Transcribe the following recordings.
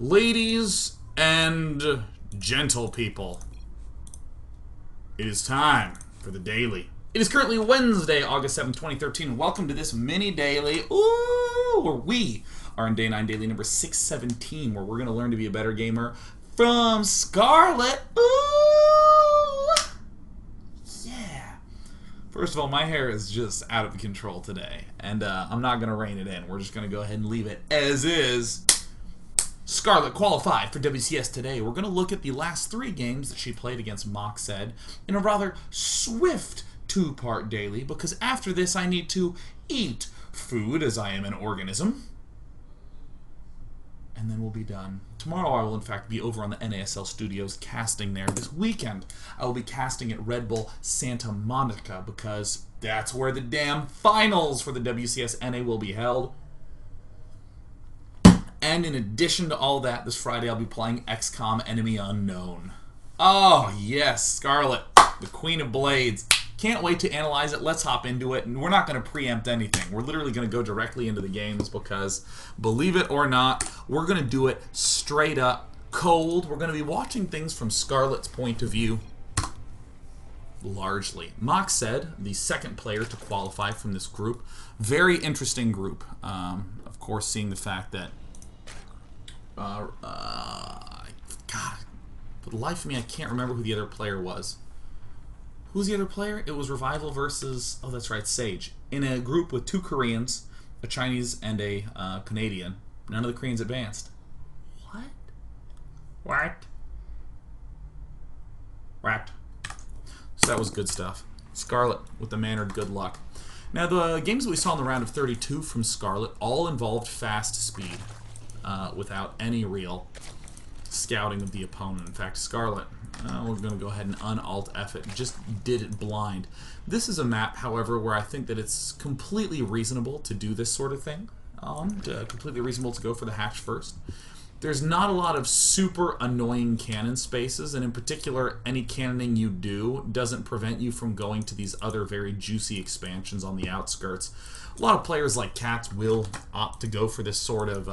Ladies and gentle people, it is time for the daily. It is currently Wednesday, August 7th, 2013. Welcome to this mini daily, where we are in day 9 daily number 617, where we're going to learn to be a better gamer from Scarlett. Ooh! Yeah. First of all, my hair is just out of control today, and I'm not going to rein it in. We're just going to go ahead and leave it as is. Scarlett qualified for WCS today. We're going to look at the last 3 games that she played against Macsed in a rather swift 2-part daily, because after this I need to eat food, as I am an organism, and then we'll be done. Tomorrow I will in fact be over on the NASL studios casting there. This weekend I will be casting at Red Bull Santa Monica, because that's where the damn finals for the WCS NA will be held. And in addition to all that, this Friday I'll be playing XCOM Enemy Unknown. Oh yes, Scarlett, the Queen of Blades. Can't wait to analyze it. Let's hop into it. And we're not going to preempt anything. We're literally going to go directly into the games because, believe it or not, we're going to do it straight up cold. We're going to be watching things from Scarlett's point of view, largely. Macsed, the second player to qualify from this group. Very interesting group. Of course, seeing the fact that God, for the life of me, I can't remember who the other player was. Who's the other player? It was Revival versus, oh, that's right, Sage. In a group with 2 Koreans, a Chinese, and a Canadian. None of the Koreans advanced. What? What? What? So that was good stuff. Scarlett with the mannered good luck. Now, the games that we saw in the round of 32 from Scarlett all involved fast speed. Without any real scouting of the opponent. In fact, Scarlett, we're going to go ahead and un-alt F it. Just did it blind. This is a map, however, where I think that it's completely reasonable to do this sort of thing. Completely reasonable to go for the hatch first. There's not a lot of super annoying cannon spaces, and in particular, any cannoning you do doesn't prevent you from going to these other very juicy expansions on the outskirts. A lot of players like Cats will opt to go for this sort of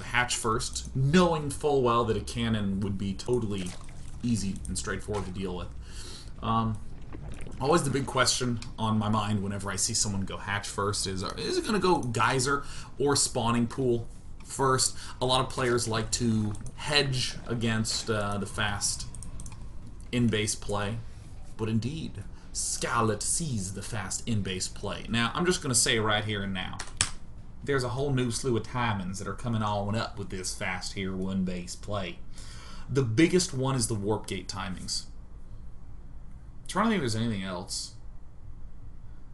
hatch first, knowing full well that a cannon would be totally easy and straightforward to deal with. Always the big question on my mind whenever I see someone go hatch first is it going to go geyser or spawning pool first? A lot of players like to hedge against the fast in-base play, but indeed, Scarlett sees the fast in-base play. Now, I'm just going to say right here and now, there's a whole new slew of timings that are coming on up with this fast here one-base play. The biggest one is the warp gate timings. I'm trying to think if there's anything else.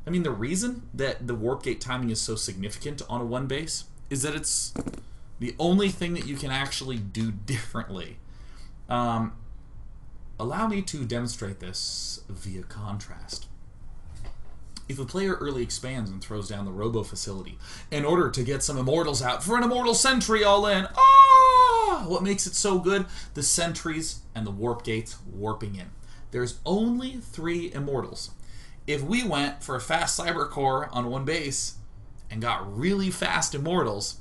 I mean, the reason that the warp gate timing is so significant on a one-base is that it's the only thing that you can actually do differently. Allow me to demonstrate this via contrast. If a player early expands and throws down the Robo facility in order to get some Immortals out for an Immortal Sentry all in, what makes it so good? The sentries and the warp gates warping in. There's only 3 Immortals. If we went for a fast Cyber Core on one base and got really fast Immortals,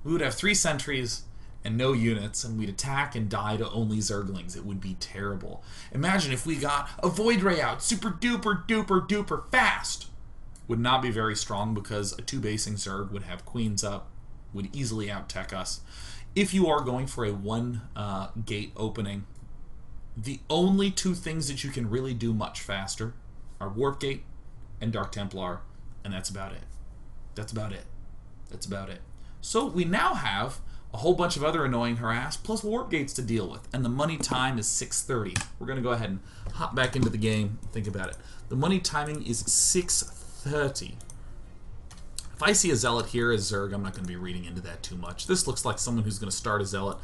we would have 3 sentries and no units, and we'd attack and die to only Zerglings. It would be terrible. Imagine if we got a Void Ray out super duper duper duper fast. Would not be very strong because a 2-basing Zerg would have Queens up, would easily out-tech us. If you are going for a 1-gate opening, the only 2 things that you can really do much faster are Warp Gate and Dark Templar, and that's about it. That's about it. That's about it. So we now have a whole bunch of other annoying harass, plus warp gates to deal with, and the money time is 6:30. We're going to go ahead and hop back into the game and think about it. The money timing is 6:30. If I see a Zealot here as Zerg, I'm not going to be reading into that too much. This looks like someone who's going to start a Zealot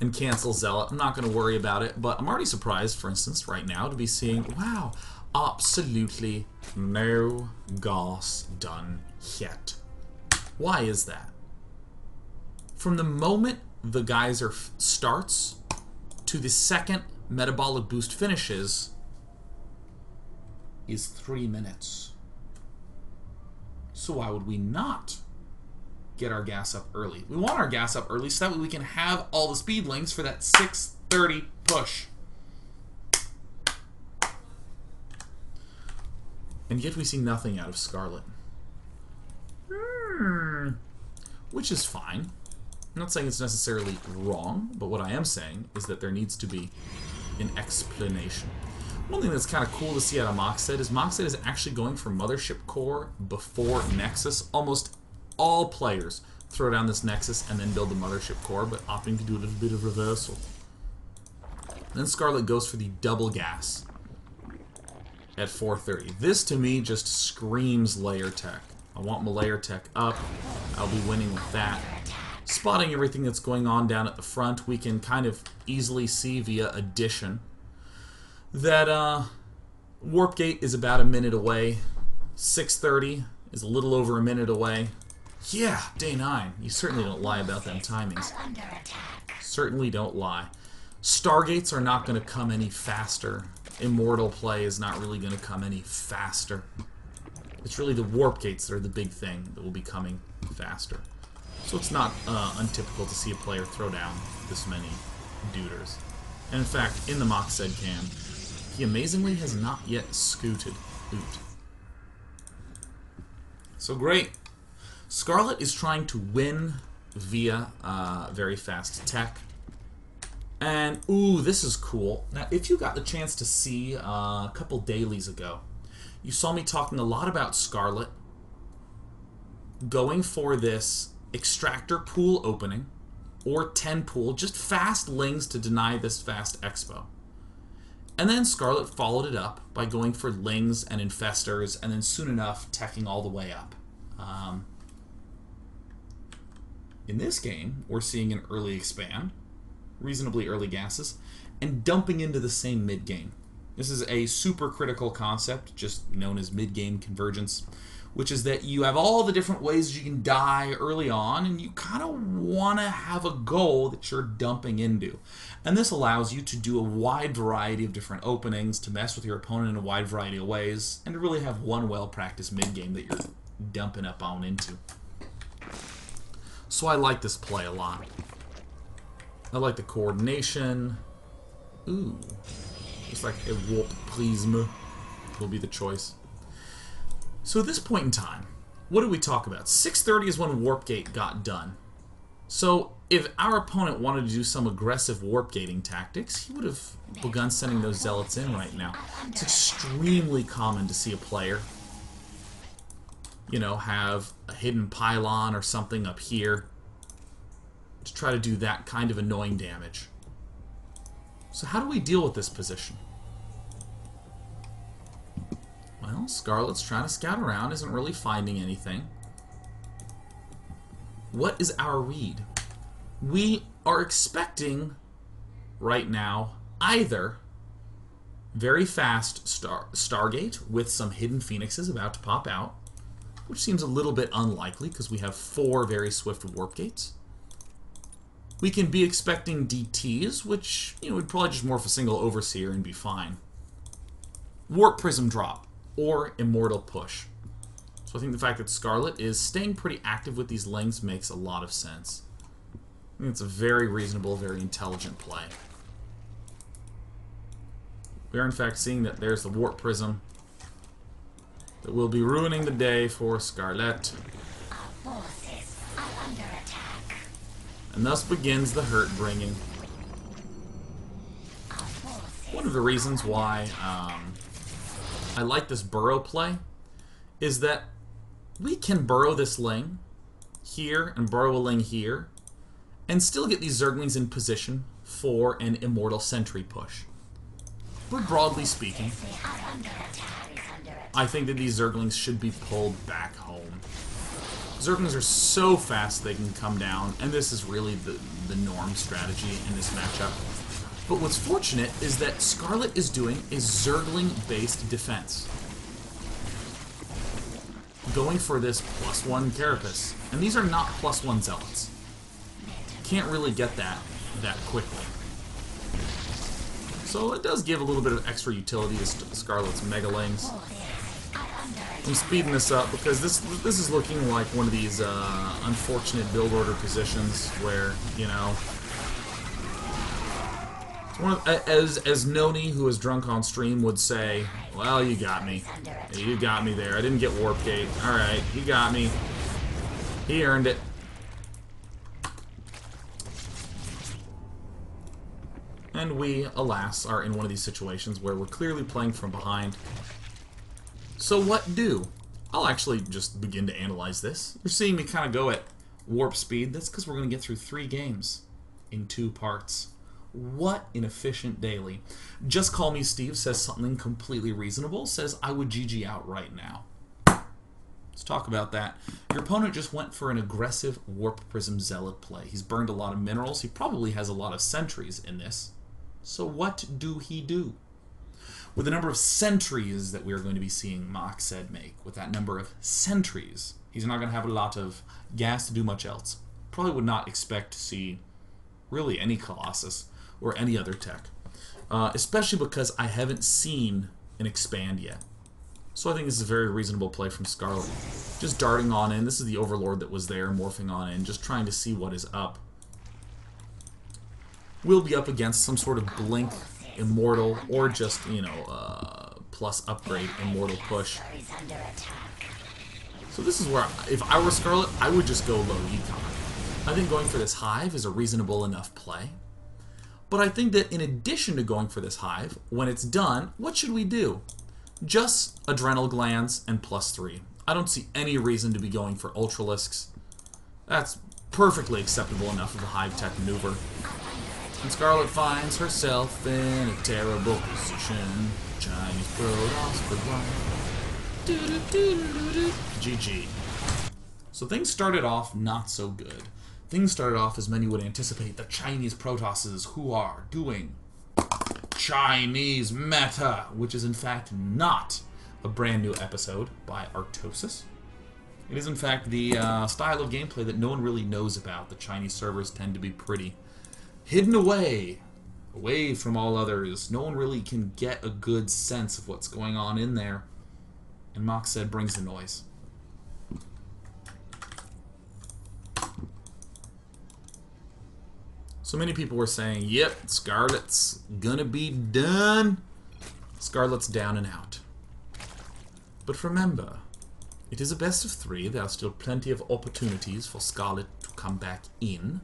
and cancel Zealot. I'm not going to worry about it, but I'm already surprised, for instance, right now, to be seeing, wow, absolutely no gas done yet. Why is that? From the moment the geyser starts to the second metabolic boost finishes is 3 minutes. So why would we not get our gas up early. We want our gas up early so that way we can have all the speedlings for that 6:30 push. And yet we see nothing out of Scarlett. Which is fine. I'm not saying it's necessarily wrong, but what I am saying is that there needs to be an explanation. One thing that's kind of cool to see out of Macsed is actually going for Mothership Core before Nexus. Almost all players throw down this Nexus and then build the Mothership Core, but opting to do a little bit of reversal. Then Scarlett goes for the double gas at 4:30. This, to me, just screams layer tech. I want my layer tech up. I'll be winning with that. Spotting everything that's going on down at the front, we can kind of easily see via addition that Warp Gate is about a minute away. 6:30 is a little over a minute away. Yeah, day 9. You certainly don't lie about them timings. Certainly don't lie. Stargates are not going to come any faster. Immortal play is not really going to come any faster. It's really the Warp Gates that are the big thing that will be coming faster. So it's not untypical to see a player throw down this many duders. And in fact, in the Macsed cam, he amazingly has not yet scooted Oot. So great. Scarlett is trying to win via very fast tech. And, ooh, this is cool. Now, if you got the chance to see a couple dailies ago, you saw me talking a lot about Scarlett going for this extractor pool opening or 10 pool, just fast lings to deny this fast expo. And then Scarlett followed it up by going for lings and infestors, and then soon enough teching all the way up. In this game, we're seeing an early expand, reasonably early gases, and dumping into the same mid-game. This is a super critical concept, just known as mid-game convergence, which is that you have all the different ways you can die early on, and you kind of want to have a goal that you're dumping into. And this allows you to do a wide variety of different openings, to mess with your opponent in a wide variety of ways, and to really have one well-practiced mid-game that you're dumping up on into. So I like this play a lot. I like the coordination. Ooh. Looks like a warp prism will be the choice. So at this point in time, what did we talk about? 6:30 is when Warp Gate got done. So if our opponent wanted to do some aggressive warp gating tactics, he would have begun sending those zealots in right now. It's extremely common to see a player, you know, have a hidden pylon or something up here to try to do that kind of annoying damage. So how do we deal with this position? Well, Scarlett's trying to scout around, isn't really finding anything. What is our read? We are expecting, right now, either very fast Stargate with some hidden Phoenixes about to pop out, which seems a little bit unlikely because we have 4 very swift Warp Gates. We can be expecting DTs, which, you know, would probably just morph a single Overseer and be fine. Warp Prism drop, or Immortal push. So I think the fact that Scarlett is staying pretty active with these lings makes a lot of sense. I think it's a very reasonable, very intelligent play. We are in fact seeing that there's the Warp Prism that will be ruining the day for Scarlett. Our forces are under attack. And thus begins the hurt bringing. One of the reasons why I like this burrow play is that we can burrow this ling here and burrow a ling here and still get these Zerglings in position for an Immortal Sentry push. But broadly speaking, I think that these Zerglings should be pulled back home. Zerglings are so fast they can come down, and this is really the norm strategy in this matchup. But what's fortunate is that Scarlett is doing a Zergling-based defense. Going for this +1 Carapace. And these are not +1 Zealots. Can't really get that quickly. So it does give a little bit of extra utility to Scarlett's Megalings. I'm speeding this up because this is looking like one of these unfortunate build order positions where, you know, it's one of, as Noni, who is drunk on stream, would say, well, you got me. You got me there. I didn't get Warp Gate. Alright, he got me. He earned it. And we, alas, are in one of these situations where we're clearly playing from behind. So what do? I'll actually just begin to analyze this. You're seeing me kind of go at warp speed. That's because we're going to get through 3 games in 2 parts. What an efficient daily. Just Call Me Steve says something completely reasonable. Says, I would GG out right now. Let's talk about that. Your opponent just went for an aggressive Warp Prism Zealot play. He's burned a lot of minerals. He probably has a lot of sentries in this. So what do he do? With the number of sentries that we're going to be seeing Macsed make, with that number of sentries, he's not going to have a lot of gas to do much else. Probably would not expect to see really any Colossus or any other tech. Especially because I haven't seen an expand yet. So I think this is a very reasonable play from Scarlett. Just darting on in. This is the Overlord that was there, morphing on in, just trying to see what is up. We'll be up against some sort of Blink Immortal, or just, you know, plus upgrade Immortal push. So this is where, if I were Scarlett, I would just go low econ. I think going for this Hive is a reasonable enough play. But I think that in addition to going for this Hive, when it's done, what should we do? Just Adrenal Glands and +3. I don't see any reason to be going for Ultralisks. That's perfectly acceptable enough of a Hive tech maneuver. And Scarlett finds herself in a terrible position. Chinese Protoss for blind. GG. So things started off not so good. Things started off as many would anticipate the Chinese Protosses who are doing Chinese meta, which is in fact not a brand new episode by Artosis. It is in fact the style of gameplay that no one really knows about. The Chinese servers tend to be pretty hidden away from all others. No one really can get a good sense of what's going on in there. And Macsed brings the noise. So many people were saying, yep, Scarlett's gonna be done. Scarlett's down and out. But remember, it is a best of 3. There are still plenty of opportunities for Scarlett to come back in.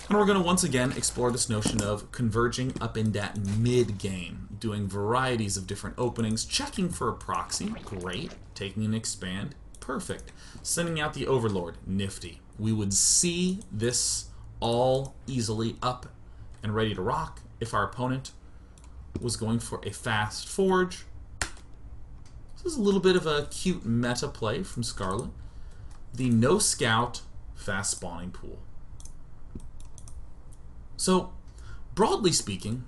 And we're going to once again explore this notion of converging up in that mid-game, doing varieties of different openings, checking for a proxy, great, taking an expand, perfect, sending out the Overlord, nifty. We would see this all easily up and ready to rock if our opponent was going for a fast forge. This is a little bit of a cute meta play from Scarlett. The no scout fast spawning pool. So, broadly speaking,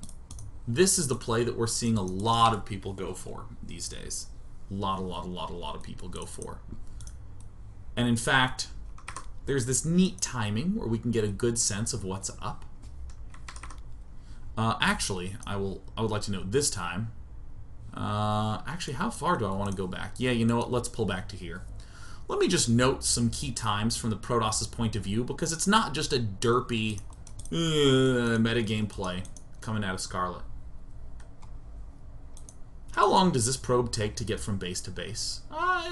this is the play that we're seeing a lot of people go for these days. A lot of people go for. And in fact, there's this neat timing where we can get a good sense of what's up. Actually, I would like to note this time. Actually, how far do I want to go back? Yeah, you know what? Let's pull back to here. Let me just note some key times from the Protoss's point of view, because it's not just a derpy metagame play coming out of Scarlett. How long does this probe take to get from base to base?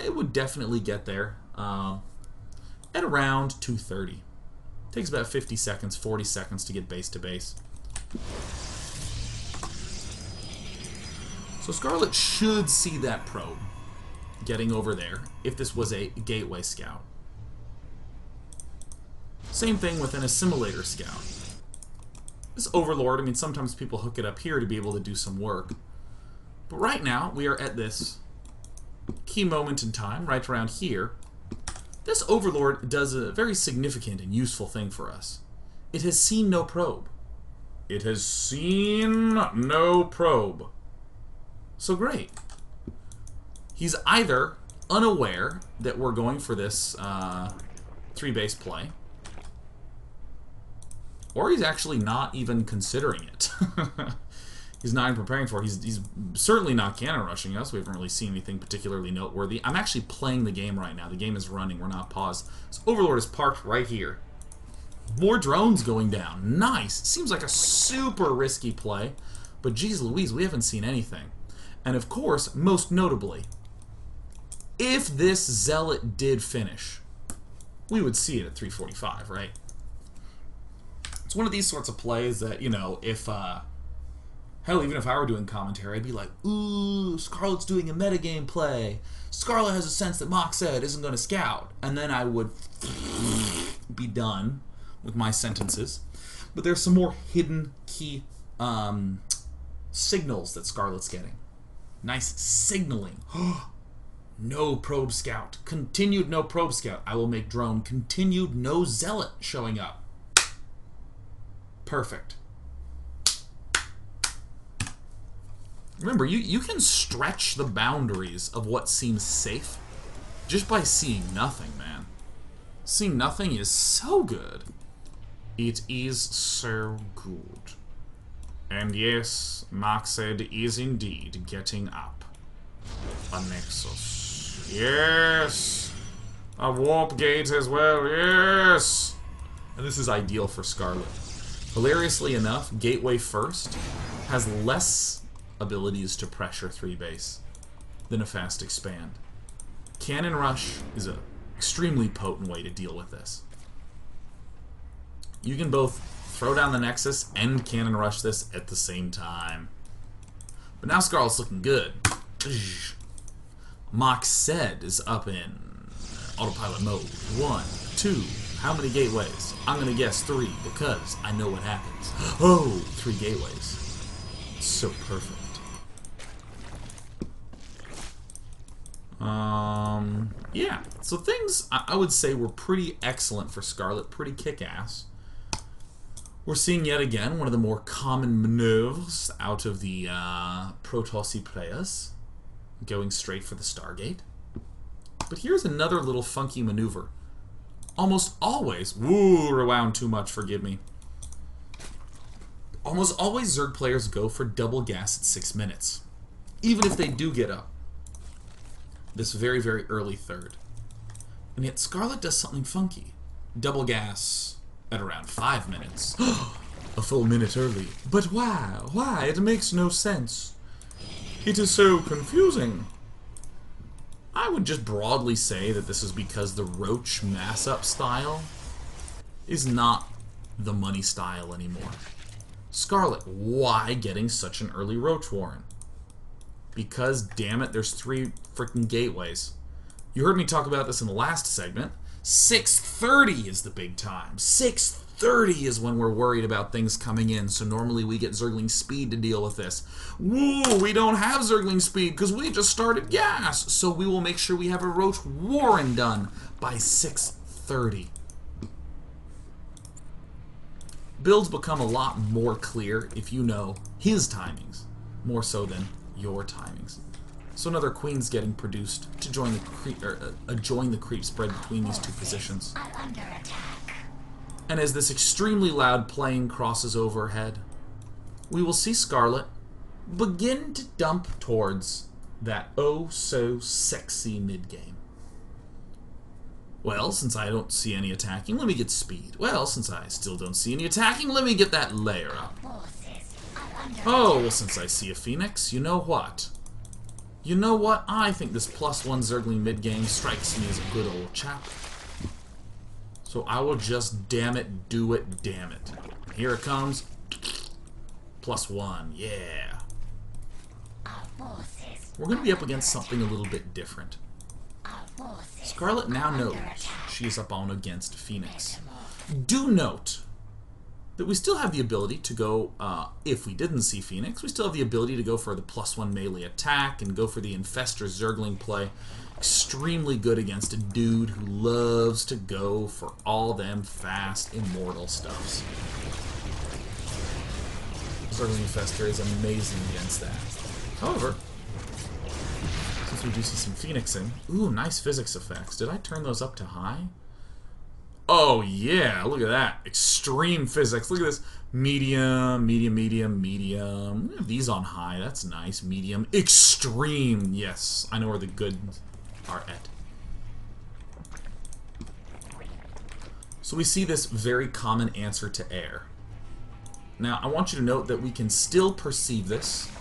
It would definitely get there at around 230. Takes about 50 seconds, 40 seconds to get base to base. So Scarlett should see that probe getting over there if this was a gateway scout. Same thing with an assimilator scout. This Overlord, I mean, sometimes people hook it up here to be able to do some work. But right now, we are at this key moment in time, right around here. This Overlord does a very significant and useful thing for us. It has seen no probe. It has seen no probe. So great. He's either unaware that we're going for this 3-base play, or he's actually not even considering it. He's not even preparing for it. He's certainly not cannon rushing us. We haven't really seen anything particularly noteworthy. I'm actually playing the game right now. The game is running. We're not paused. So Overlord is parked right here. More drones going down. Nice. Seems like a super risky play. But geez Louise, we haven't seen anything. And of course, most notably, if this Zealot did finish, we would see it at 345, right? It's one of these sorts of plays that, you know, if, hell, even if I were doing commentary, I'd be like, ooh, Scarlett's doing a metagame play. Scarlett has a sense that Macsed isn't going to scout. And then I would be done with my sentences. But there's some more hidden key signals that Scarlett's getting. Nice signaling. No probe scout. Continued no probe scout. I will make drone. Continued no zealot showing up. Perfect. Remember, you can stretch the boundaries of what seems safe just by seeing nothing, man. Seeing nothing is so good. It is so good. And yes, Macsed is indeed getting up a Nexus. Yes! A warp gate as well, yes! And this is ideal for Scarlett. Hilariously enough, Gateway First has less abilities to pressure 3 base than a fast expand. Cannon Rush is an extremely potent way to deal with this. You can both throw down the Nexus and Cannon Rush this at the same time. But now Scarlett's looking good. Macsed is up in autopilot mode. 1, 2, how many gateways? I'm gonna guess 3 because I know what happens. Oh, 3 gateways. So perfect. Yeah, so things I would say were pretty excellent for Scarlett, pretty kick-ass. We're seeing yet again one of the more common maneuvers out of the Protoss players, going straight for the Stargate. But here's another little funky maneuver. Almost always, rewound too much, forgive me. Almost always Zerg players go for double gas at 6 minutes, even if they do get up this very, very early third. And yet Scarlett does something funky. Double gas at around 5 minutes. A full minute early. But why? Why? It makes no sense. It is so confusing. I would just broadly say that this is because the Roach mass-up style is not the money style anymore. Scarlett, why getting such an early Roach Warren? Because, damn it, there's 3 freaking gateways. You heard me talk about this in the last segment. 6:30 is the big time. 6:30 is when we're worried about things coming in, so normally we get Zergling speed to deal with this. Woo, we don't have Zergling speed because we just started gas, so we will make sure we have a Roach Warren done by 6:30. Builds become a lot more clear if you know his timings, more so than your timings. So another queen's getting produced to join the creep spread between these 2 positions. I'm under attack. And as this extremely loud plane crosses overhead, we will see Scarlett begin to dump towards that oh so sexy mid-game. Well, since I don't see any attacking, let me get speed. Well, since I still don't see any attacking, let me get that layer up. Oh, well, since I see a Phoenix, you know what? You know what? I think this +1 Zergling mid-game strikes me as a good old chap. So I will just, damn it, do it, damn it. Here it comes. +1, yeah. We're going to be up against something a little bit different. Scarlett now knows she's up on against Phoenix. Do note that we still have the ability to go, if we didn't see Phoenix, we still have the ability to go for the +1 melee attack and go for the Infestor Zergling play. Extremely good against a dude who loves to go for all them fast immortal stuffs. Zergling Infestor is amazing against that. However, since we do see some Phoenixing, ooh, nice physics effects. Did I turn those up to high? Oh, yeah. Look at that. Extreme physics. Look at this. Medium, medium, medium, medium. We have these on high. That's nice. Medium. Extreme. Yes. I know where the good are at. So we see this very common answer to air. Now, I want you to note that we can still perceive this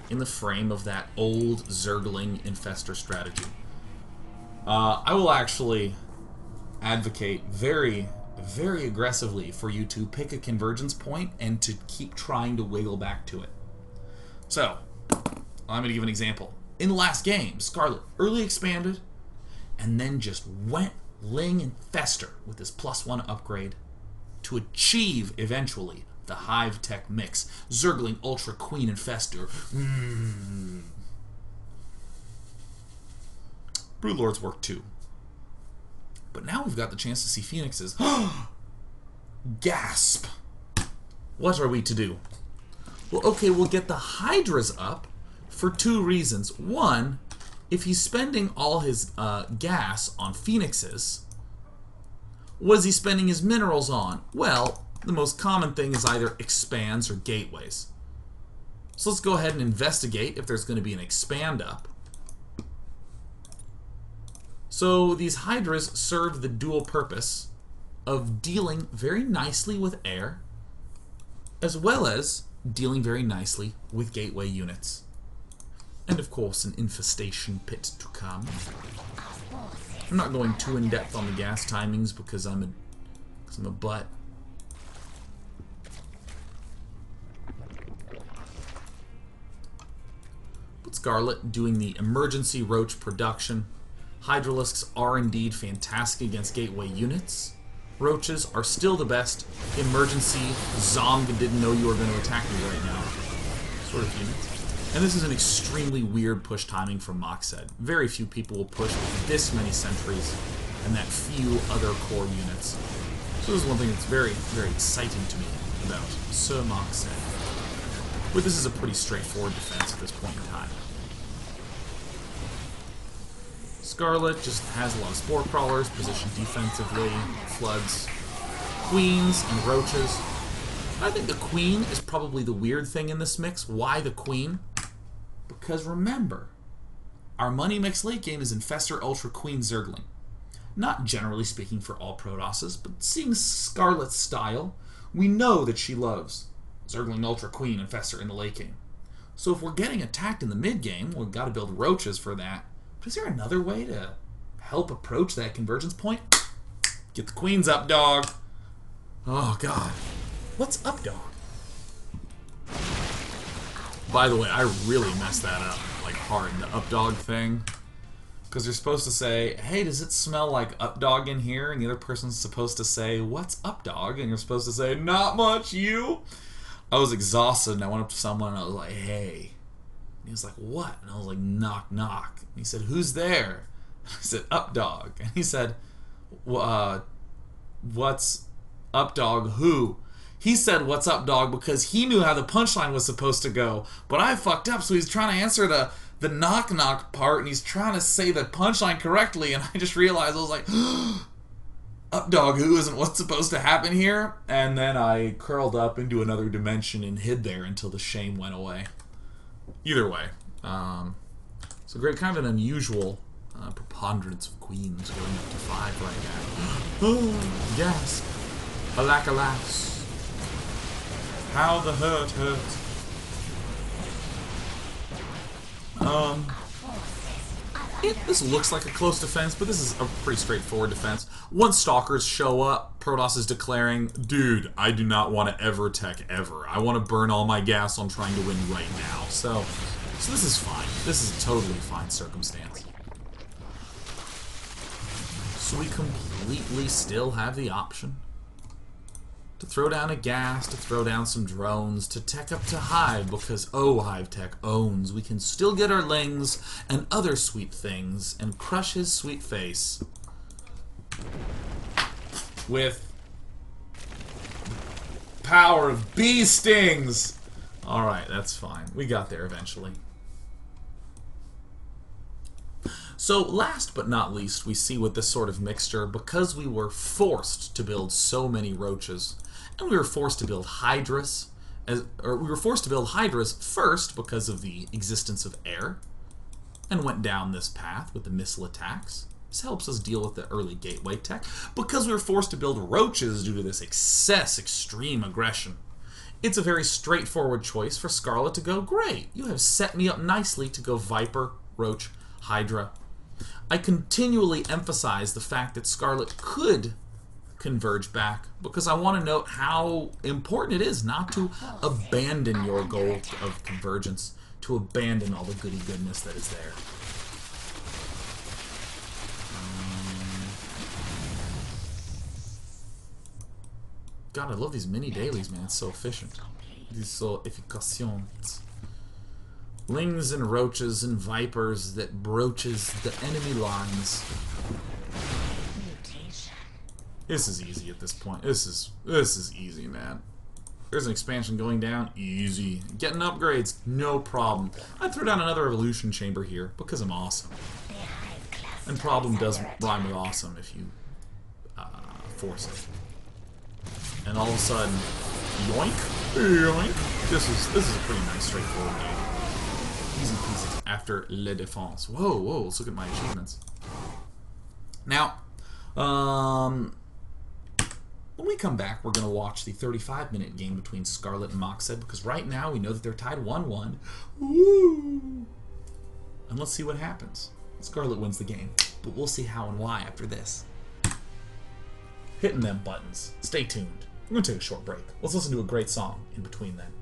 in the frame of that old Zergling Infestor strategy. I will actually advocate very, very aggressively for you to pick a convergence point and to keep trying to wiggle back to it. So, I'm going to give an example. In the last game, Scarlett early expanded and then just went Ling Infestor with this +1 upgrade to achieve, eventually, the Hive Tech mix. Zergling Ultra Queen Infestor. Broodlords work too. But now we've got the chance to see Phoenixes. Gasp! What are we to do? Well, okay, we'll get the Hydras up for 2 reasons. One, if he's spending all his gas on Phoenixes, what is he spending his minerals on? Well, the most common thing is either expands or gateways. So let's go ahead and investigate if there's going to be an expand up. So these Hydras serve the dual purpose of dealing very nicely with air, as well as dealing very nicely with gateway units. And of course, an infestation pit to come. I'm not going too in-depth on the gas timings because I'm a butt. But Scarlett doing the emergency roach production. Hydralisks are indeed fantastic against gateway units. Roaches are still the best emergency zombie didn't know you were going to attack me right now sort of units. And this is an extremely weird push timing from Macsed. Very few people will push with this many sentries and that few other core units. So this is one thing that's very, very exciting to me about Sir Macsed. But this is a pretty straightforward defense at this point in time. Scarlett just has a lot of spore crawlers, positioned defensively, floods, queens, and roaches. I think the queen is probably the weird thing in this mix. Why the queen? Because remember, our money mix late game is Infestor Ultra Queen Zergling. Not generally speaking for all Protosses, but seeing Scarlett's style, we know that she loves Zergling Ultra Queen Infestor in the late game. So if we're getting attacked in the mid game, we've got to build roaches for that. But is there another way to help approach that convergence point? Get the queens up, dog. Oh, God. What's up, dog? By the way, I really messed that up, like, hard, the up dog thing. Because you're supposed to say, hey, does it smell like up dog in here? And the other person's supposed to say, what's up, dog? And you're supposed to say, not much, you. I was exhausted, and I went up to someone, and I was like, hey. And he was like, what? And I was like, knock, knock. And he said, who's there? And I said, up dog. And he said, what's up dog who? He said, what's up dog, because he knew how the punchline was supposed to go. But I fucked up, so he's trying to answer the knock knock part, and he's trying to say the punchline correctly, and I just realized, I was like, up dog who isn't what's supposed to happen here? And then I curled up into another dimension and hid there until the shame went away. Either way, so great, kind of an unusual preponderance of queens going up to 5 right now. Oh, gasp! Alack, alas! How the hurt hurts. This looks like a close defense, but this is a pretty straightforward defense. Once stalkers show up, Protoss is declaring, dude, I do not want to ever tech ever. I want to burn all my gas on trying to win right now. So this is fine. This is a totally fine circumstance. So we completely still have the option to throw down a gas, to throw down some drones, to tech up to Hive, because, oh, Hive Tech owns. We can still get our lings and other sweet things and crush his sweet face with power of bee stings. Alright, that's fine. We got there eventually. So last but not least, we see with this sort of mixture, because we were forced to build so many roaches, and we were forced to build hydras, first because of the existence of air, and went down this path with the missile attacks. This helps us deal with the early gateway tech. Because we were forced to build roaches due to this extreme aggression, it's a very straightforward choice for Scarlett to go, great, you have set me up nicely to go Viper, Roach, Hydra. I continually emphasize the fact that Scarlett could converge back because I want to note how important it is not to abandon your goal of convergence, to abandon all the goody goodness that is there. God, I love these mini dailies, man. It's so efficient. These so efficacients. Lings and roaches and vipers that broaches the enemy lines. This is easy at this point. This is easy, man. There's an expansion going down. Easy. Getting upgrades. No problem. I threw down another evolution chamber here because I'm awesome. And problem does rhyme with awesome if you force it. And all of a sudden, yoink, yoink. This is a pretty nice, straightforward game. Easy peasy. After Le Défense. Whoa, whoa. Let's look at my achievements. Now, when we come back, we're going to watch the 35-minute game between Scarlett and Macsed, because right now we know that they're tied 1-1. Woo! And let's see what happens. Scarlett wins the game, but we'll see how and why after this. Hitting them buttons. Stay tuned. We're going to take a short break. Let's listen to a great song in between then.